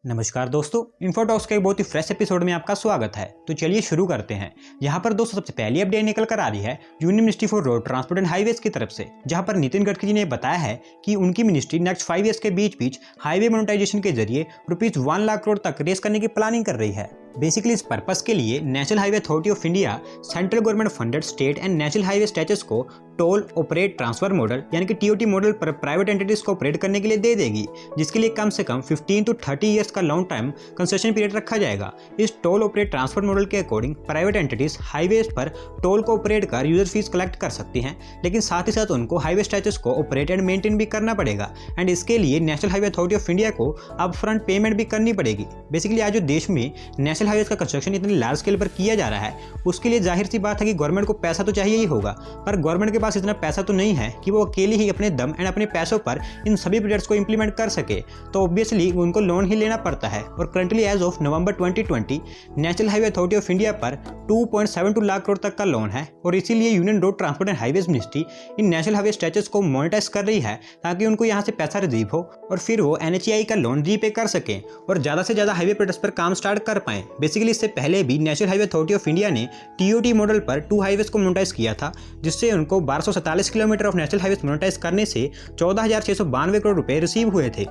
नमस्कार दोस्तों, इन्फोटॉक्स के एक बहुत ही फ्रेश एपिसोड में आपका स्वागत है। तो चलिए शुरू करते हैं। यहाँ पर दोस्तों सबसे पहली अपडेट निकल कर आ रही है union ministry for road transport and highways की तरफ से, जहाँ पर नितिन गडकरी जी ने बताया है कि उनकी मिनिस्ट्री नेक्स्ट 5 ईयर्स के बीच हाईवे मोनेटाइजेशन के जरिए ₹1 लाख करोड़ तक रेस करने की प्लानिंग कर रही है। बेसिकली इस पर्पस के लिए national highway authority of India central government funded state and national highway stretches को टोल ऑपरेट ट्रांसफर मॉडल यानी कि टीओटी मॉडल पर प्राइवेट एंटिटीज को ऑपरेट करने के लिए दे देगी, जिसके लिए कम से कम 15 to 30 ईयर्स का लॉन्ग टाइम कंसेशन पीरियड रखा जाएगा। इस टोल ऑपरेट ट्रांसफर मॉडल के अकॉर्डिंग प्राइवेट एंटिटीज हाईवेज पर टोल को ऑपरेट कर यूजर फीस कलेक्ट कर सकती हैं, लेकिन साथ ही साथ उनको हाईवे स्ट्रेचेस को ऑपरेट एंड मेंटेन भी करना पड़ेगा एंड इसके लिए national highway authority of India को अप फ्रंट पेमेंट भी करनी पड़ेगी। बेसिकली आज जो देश में नेशनल हाईवेज का कंस्ट्रक्शन इतनी लार्ज स्केल पर किया जा रहा है, उसके लिए जाहिर सी बात है कि गवर्नमेंट को पैसा तो चाहिए ही होगा, पर गवर्नमेंट के पास इतना पैसा तो नहीं है कि वो अकेले ही अपने दम एंड अपने पैसों पर इन सभी प्रोजेक्ट्स को इंप्लीमेंट कर सके। तो ऑब्वियसली उनको लोन ही लेना पड़ता है और currently as of November 2020 national highway authority of India पर 2.72 लाख करोड़ तक का लोन है और इसीलिए union road transport and highways ministry in national highway stretches को मोनेटाइज कर रही है ताकि उनको यहाँ से पैसा रिसीव हो और फिर वो NHAI का लोन रीपे कर सकें और ज़्यादा से ज़्यादा हाईवे प्रोजेक्ट्स पर काम स्टार्ट कर पाएं। बेसिकली इससे पहले भी national highway authority of India ने TOT मॉडल पर 2 हाईवेज को मोनेटाइज किया था, जिससे उनको 1247 kilometre of national highways monetise करने से 14,692 करोड़ रुपए रिसीव हुए थे।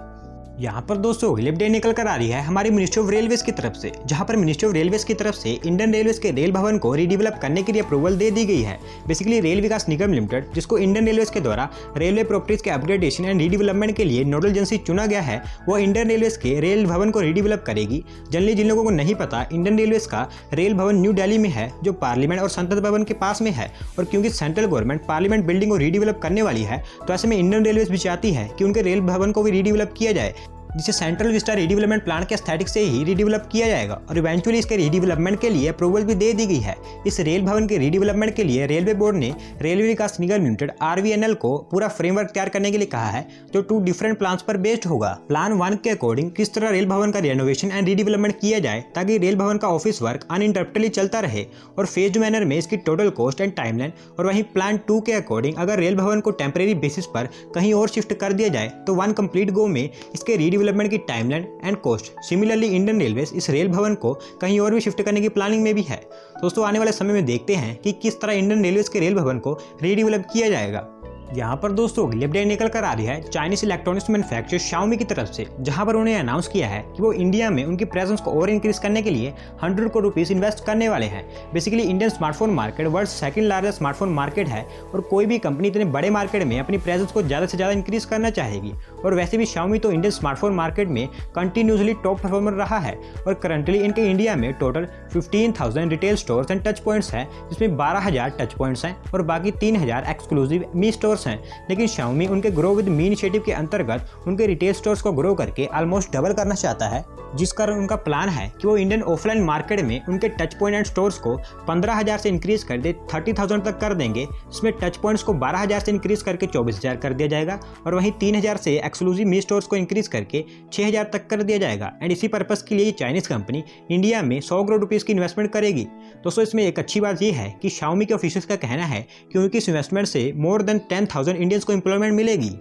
यहाँ पर दोस्तों अगली अपडेट निकल कर आ रही है हमारी मिनिस्ट्री ऑफ रेलवेज की तरफ से, जहाँ पर मिनिस्ट्री ऑफ रेलवेज की तरफ से इंडियन रेलवेज के रेल भवन को रीडेवलप करने के लिए अप्रूवल दे दी गई है। बेसिकली रेल विकास निगम लिमिटेड, जिसको इंडियन रेलवेज के द्वारा रेलवे प्रॉपर्टीज के अपग्रेडेशन एंड रीडेवलपमेंट के लिए नोडल एजेंसी चुना गया है, वो इंडियन रेलवेज के रेल भवन को रीडेवलप करेगी। जनरली जिन लोगों को नहीं पता, इंडियन रेलवेज का रेल भवन न्यू दिल्ली में है, जो पार्लियामेंट और संसद भवन के पास में है। और क्योंकि सेंट्रल गवर्नमेंट पार्लियामेंट बिल्डिंग को रीडेवलप करने वाली है, तो ऐसे में इंडियन रेलवेज भी चाहती है कि उनके रेल भवन को भी रीडेवलप किया जाए, जिसे सेंट्रल विस्टा रीडेवलपमेंट प्लान के एस्थेटिक से ही रीडेवलप किया जाएगा और इवेंचुअली इसके रीडेवलपमेंट के लिए अप्रूवल भी दे दी गई है। इस रेल भवन के रीडेवलपमेंट के लिए रेलवे बोर्ड ने रेलवे विकास निगम लिमिटेड RVNL को पूरा फ्रेमवर्क तैयार करने के लिए कहा है, जो 2 डिफरेंट प्लान्स पर बेस्ड होगा। प्लान 1 के अकॉर्डिंग किस तरह रेल भवन का रेनोवेशन एंड रीडेवलपमेंट किया जाए ताकि रेल भवन का ऑफिस वर्क अनइंटरप्टेडली चलता रहे और फेज्ड मैनर में इसकी टोटल कॉस्ट एंड टाइमलाइन। और वहीं प्लान 2 के अकॉर्डिंग अगर रेल भवन को टेम्परेरी बेसिस पर कहीं और शिफ्ट कर दिया जाए तो 1 कंप्लीट गो में इसके रीडेवलपमेंट की timeline and cost. Similarly Indian railways इस रेल भवन को कहीं और भी शिफ्ट करने की प्लानिंग में भी है। दोस्तों आने वाले समय में देखते हैं कि किस तरह इंडियन रेलवेज के रेल भवन को रीडेवलप किया जाएगा। यहाँ पर दोस्तों अगली अपडेट निकल कर आ रही है चाइनीज इलेक्ट्रॉनिक्स मैन्युफैक्चरर Xiaomi की तरफ से, जहाँ पर उन्होंने अनाउंस किया है कि वो इंडिया में उनकी प्रेजेंस को और इंक्रीज करने के लिए 100 करोड़ रुपीस इन्वेस्ट करने वाले हैं। Basically Indian smartphone market world second largest smartphone market है और कोई भी कंपनी इतने बड़े मार्केट में अपनी प्रेजेंस को ज़्यादा से ज़्यादा इंक्रीज करना चाहेगी। और वैसे भी Xiaomi तो इंडियन स्मार्टफोन मार्केट में कंटिन्यूसली टॉप परफॉर्मर रहा है और करंटली इनके इंडिया में total 15,000 retail stores and touch points हैं, जिसमें 12,000 टच पॉइंट्स हैं और बाकी 3,000 एक्सक्लूसिव मी स्टोर्स हैं। लेकिन Xiaomi उनके ग्रो विद मी इनिशिएटिव के अंतर्गत उनके रिटेल स्टोर्स को ग्रो करके ऑलमोस्ट डबल करना चाहता है, जिस कारण उनका प्लान है कि वो इंडियन ऑफलाइन मार्केट में उनके टच पॉइंट एंड स्टोर्स को 15,000 से इंक्रीज कर दे 30,000 तक कर देंगे। इसमें टच पॉइंट्स को 12,000 से इंक्रीज करके 24,000 कर दिया जाएगा और वहीं 3,000 से एक्सक्लूसिव मी स्टोर्स को इंक्रीज करके 6,000 तक कर दिया जाएगा। एंड इसी पर्पस के लिए चाइनीज कंपनी इंडिया में 100 करोड़ रुपीस की इन्वेस्टमेंट करेगी। दोस्तों इसमें एक अच्छी बात यह है कि Xiaomi के ऑफिशियल्स का कहना है कि उनकी इस इन्वेस्टमेंट से मोर देन 10,000 इंडियंस को एम्प्लॉयमेंट मिलेगी।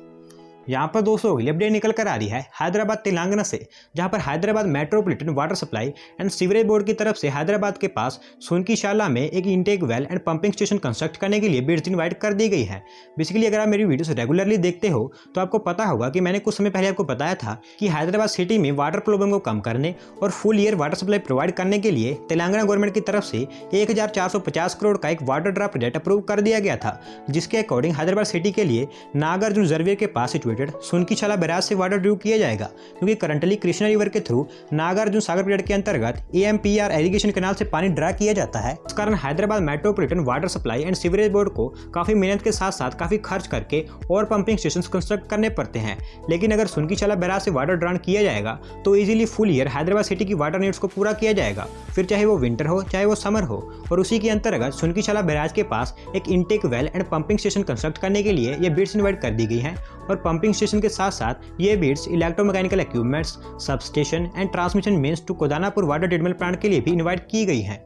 यहाँ पर दोस्तों अगली अपडेट निकल कर आ रही है हैदराबाद तेलंगाना से, जहाँ पर Hyderabad metropolitan water supply and sewerage board की तरफ से हैदराबाद के पास सोनकीशाला में एक intake well and pumping station construct करने के लिए बिड्स इनवाइट कर दी गई है। बेसिकली अगर आप मेरी वीडियोस रेगुलरली देखते हो तो आपको पता होगा कि मैंने कुछ समय पहले आपको बताया था कि हैदराबाद सिटी में वाटर प्रॉब्लम को कम करने और full year water supply provide करने के लिए तेलंगाना गवर्नमेंट की तरफ से 1,450 करोड़ का एक वाटर ड्रा प्रोजेक्ट अप्रूव कर दिया गया था, जिसके अकॉर्डिंग हैदराबाद सिटी के लिए नागार्जुन रिजर्वियर के पास सिचुएटेड सोनकीशाला बैराज से वाटर ड्रू किया जाएगा, क्योंकि करंटली कृष्णा रिवर के थ्रू नागार्जुन सागर प्रोजेक्ट के अंतर्गत AMPR इरिगेशन कैनाल से पानी ड्रा किया जाता है। इस कारण Hyderabad metropolitan water supply and sewerage board को काफी मेहनत के साथ साथ काफी खर्च करके और पंपिंग स्टेशन कंस्ट्रक्ट करने पड़ते हैं। लेकिन अगर सोनकीशाला बैराज से वाटर ड्रान किया जाएगा तो easily full year Hyderabad city की वाटर नीड्स को पूरा किया जाएगा, फिर चाहे वो विंटर हो चाहे वो समर हो। और उसी के अंतर्गत सोनकीशाला बैराज के पास एक intake well and pumping station construct करने के लिए ये बिड्स इनवाइट कर दी गई हैं और पंपिंग स्टेशन के साथ साथ ये bids electromechanical equipments, substation and transmission mains to Kodanapur water treatment plant के लिए भी इनवाइट की गई हैं।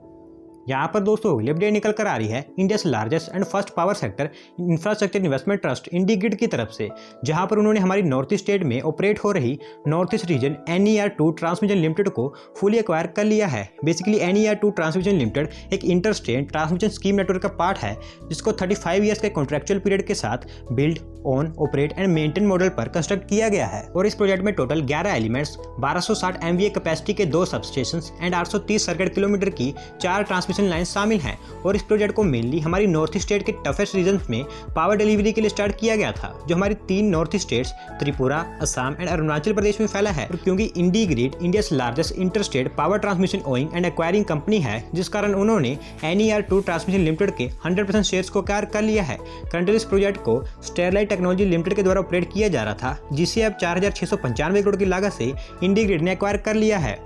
यहाँ पर दोस्तों अगली अपडेट निकल कर आ रही है India's largest and first power sector infrastructure investment trust IndiGrid की तरफ से, जहाँ पर उन्होंने हमारी नॉर्थ ईस्ट स्टेट में ऑपरेट हो रही north east region NER2 transmission limited को फुली एक्वायर कर लिया है। बेसिकली NER2 ट्रांसमिशन लिमिटेड एक inter state transmission scheme network का पार्ट है, जिसको 35 ईयर्स के कॉन्ट्रेक्चुअल पीरियड के साथ build own operate and maintain model पर कंस्ट्रक्ट किया गया है। और इस प्रोजेक्ट में टोटल 11 एलिमेंट्स, 1260 MVA कैपेसिटी के 2 सबस्टेशंस एंड 830 सर्किट किलोमीटर की 4 ट्रांसमिशन लाइन शामिल हैं। और इस प्रोजेक्ट को मेनली हमारी नॉर्थ ईस्ट स्टेट के टफेस्ट रीजन में पावर डिलीवरी के लिए स्टार्ट किया गया था, जो हमारी 3 north east states Tripura, Assam and Arunachal Pradesh में फैला है। और क्योंकि IndiGrid India's largest inter state power transmission owing and acquiring company है, जिस कारण उन्होंने NER2 ट्रांसमिशन लिमिटेड के 100% शेयर्स को एक्वायर कर लिया है। करंटली इस प्रोजेक्ट को स्टेरलाइट टेक्नोलॉजी लिमिटेड के द्वारा ऑपरेट किया जा रहा था, जिसे अब 4695 करोड़ की लागत से इंडीग्रिड ने एक्वायर कर लिया है।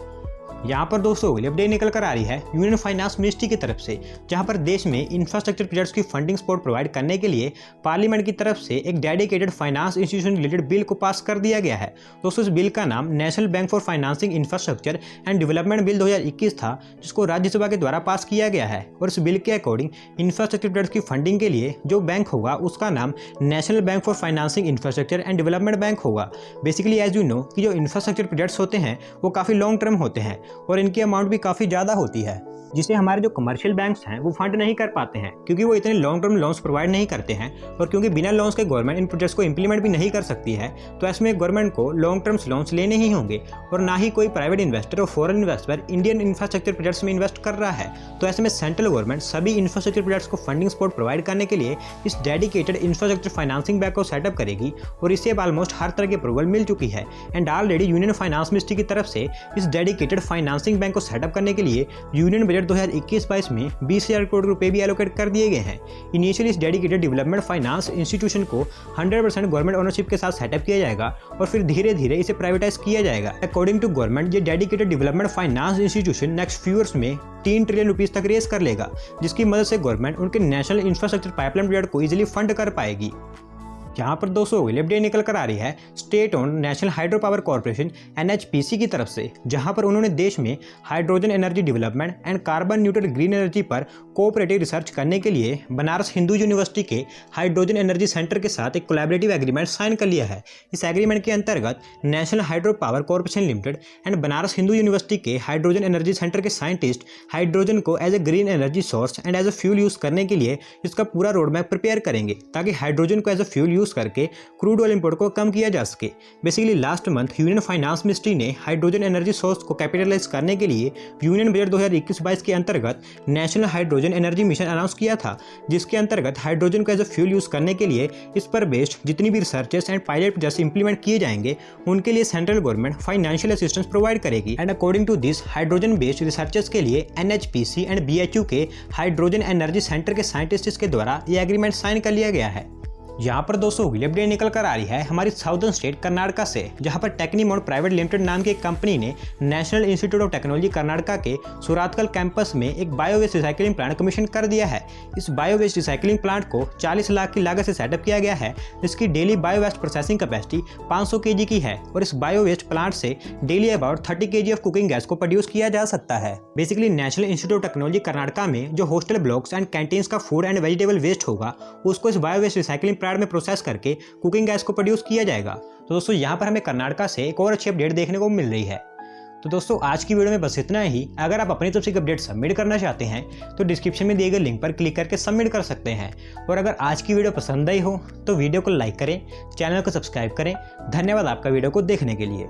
यहाँ पर दोस्तों अगली अपडेट निकल कर आ रही है यूनियन फाइनेंस मिनिस्ट्री की तरफ से, जहाँ पर देश में इंफ्रास्ट्रक्चर प्रोजेक्ट्स की फंडिंग सपोर्ट प्रोवाइड करने के लिए पार्लियामेंट की तरफ से एक dedicated finance institution related bill को पास कर दिया गया है। दोस्तों इस बिल का नाम national bank for financing infrastructure and development bill 2021 था, जिसको राज्यसभा के द्वारा पास किया गया है। और इस बिल के अकॉर्डिंग इंफ्रास्ट्रक्चर प्रोजेक्ट्स की फंडिंग के लिए जो बैंक होगा उसका नाम national bank for financing infrastructure and development bank होगा। बेसिकली एज यू नो कि जो इंफ्रास्ट्रक्चर प्रोजेक्ट्स होते हैं वो काफ़ी लॉन्ग टर्म होते हैं और इनकी अमाउंट भी काफ़ी ज़्यादा होती है, जिसे हमारे जो कमर्शियल बैंक्स हैं वो फंड नहीं कर पाते हैं, क्योंकि वो इतने लॉन्ग टर्म लोन्स प्रोवाइड नहीं करते हैं। और क्योंकि बिना लोन्स के गवर्नमेंट इन प्रोजेक्ट्स को इंप्लीमेंट भी नहीं कर सकती है, तो ऐसे में गवर्नमेंट को लॉन्ग टर्म लोन्स लेने ही होंगे और ना ही कोई प्राइवेट इन्वेस्टर और foreign investor Indian infrastructure projects में इन्वेस्ट कर रहा है। तो ऐसे में सेंट्रल गवर्नमेंट सभी इंफ्रास्ट्रक्चर प्रोजेक्ट्स को फंडिंग सपोर्ट प्रोवाइड करने के लिए इस डेडिकेटेड इंफ्रास्ट्रक्चर फाइनेंसिंग बैंक को सेटअप करेगी और इसे अब ऑलमोस्ट हर तरह की अप्रूवल मिल चुकी है। And already union finance ministry की तरफ से इस डेडिकेटेड फाइनेंसिंग बैंक को सेटअप करने के लिए यूनियन बजट 2021-22 में 20,000 करोड़ रुपए भी एलोकेट कर दिए गए हैं। इनिशियली इस डेडिकेटेड डेवलपमेंट फाइनेंस इंस्टीट्यूशन को 100% गवर्नमेंट ओनरशिप के साथ सेटअप किया जाएगा और फिर धीरे धीरे इसे प्राइवेटाइज किया जाएगा। अकॉर्डिंग टू गवर्नमेंट ये dedicated development finance institution next few years में 3 ट्रिलियन रुपीस तक रेस कर लेगा, जिसकी मदद से गवर्नमेंट उनके नेशनल इंफ्रास्ट्रक्चर पाइपलाइन प्रोजेक्ट को इजीली फंड कर पाएगी। यहाँ पर दोस्तों अगली अपडेट निकल कर आ रही है state own national hydro power corporation NHPC की तरफ से, जहाँ पर उन्होंने देश में hydrogen energy development and carbon neutral green energy पर कोऑपरेटिव रिसर्च करने के लिए बनारस हिंदू यूनिवर्सिटी के हाइड्रोजन एनर्जी सेंटर के साथ एक कोलैबोरेटिव एग्रीमेंट साइन कर लिया है। इस एग्रीमेंट के अंतर्गत national hydro power corporation limited and Banaras Hindu university के हाइड्रोजन एनर्जी सेंटर के साइंटिस्ट हाइड्रोजन को as a green energy source and as a fuel use करने के लिए इसका पूरा रोड मैप प्रिपेयर करेंगे, ताकि हाइड्रोजन को एज ए फ्यूल यूज करके क्रूड ऑयल इंपोर्ट को कम किया जा सके। Basically last month union finance ministry ने हाइड्रोजन एनर्जी सोर्स को कैपिटलाइज करने के लिए यूनियन बजट 2021-22 के अंतर्गत national hydrogen energy mission announce किया था, जिसके अंतर्गत हाइड्रोजन को एज ए फ्यूल यूज करने के लिए इस पर बेस्ड जितनी भी researches and pilot projects implement किए जाएंगे उनके लिए central government financial assistance provide करेगी। And according to this hydrogen based researches के लिए NHPC एंड BHU के हाइड्रोजन एनर्जी सेंटर के साइंटिस्ट के द्वारा ये एग्रीमेंट साइन कर लिया गया है। यहाँ पर दोस्तों अगली अपडेट निकल कर आ रही है हमारी साउदर्न स्टेट कर्नाटका से, जहाँ पर टेक्नीमोड प्राइवेट लिमिटेड नाम की एक कंपनी ने national institute of technology Karnataka के सुरातकल कैंपस में एक बायोवेस्ट रिसाइकलिंग प्लांट कमीशन कर दिया है। इस बायोवेस्ट रिसाइकलिंग प्लांट को 40 लाख की लागत से सेटअप किया गया है, जिसकी daily biowaste processing capacity 500 kg की है और इस बायोवेस्ट प्लांट से daily about 30 kg of cooking gas को प्रोड्यूस किया जा सकता है। Basically national institute of technology Karnataka में जो हॉस्टल ब्लॉक्स एंड कैंटीन्स का फूड एंड वेजिटेबल वेस्ट होगा उसको इस बायोवेस्ट रिसाइकलिंग प्लांट में प्रोसेस करके कुकिंग गैस को प्रोड्यूस किया जाएगा। तो दोस्तों यहाँ पर हमें कर्नाटका से एक और अच्छी अपडेट देखने को मिल रही है। तो दोस्तों आज की वीडियो में बस इतना ही। अगर आप अपनी तरफ से अपडेट सबमिट करना चाहते हैं तो डिस्क्रिप्शन में दिए गए लिंक पर क्लिक करके सबमिट कर सकते हैं। और अगर आज की वीडियो पसंद आई हो तो वीडियो को लाइक करें, चैनल को सब्सक्राइब करें। धन्यवाद आपका वीडियो को देखने के लिए।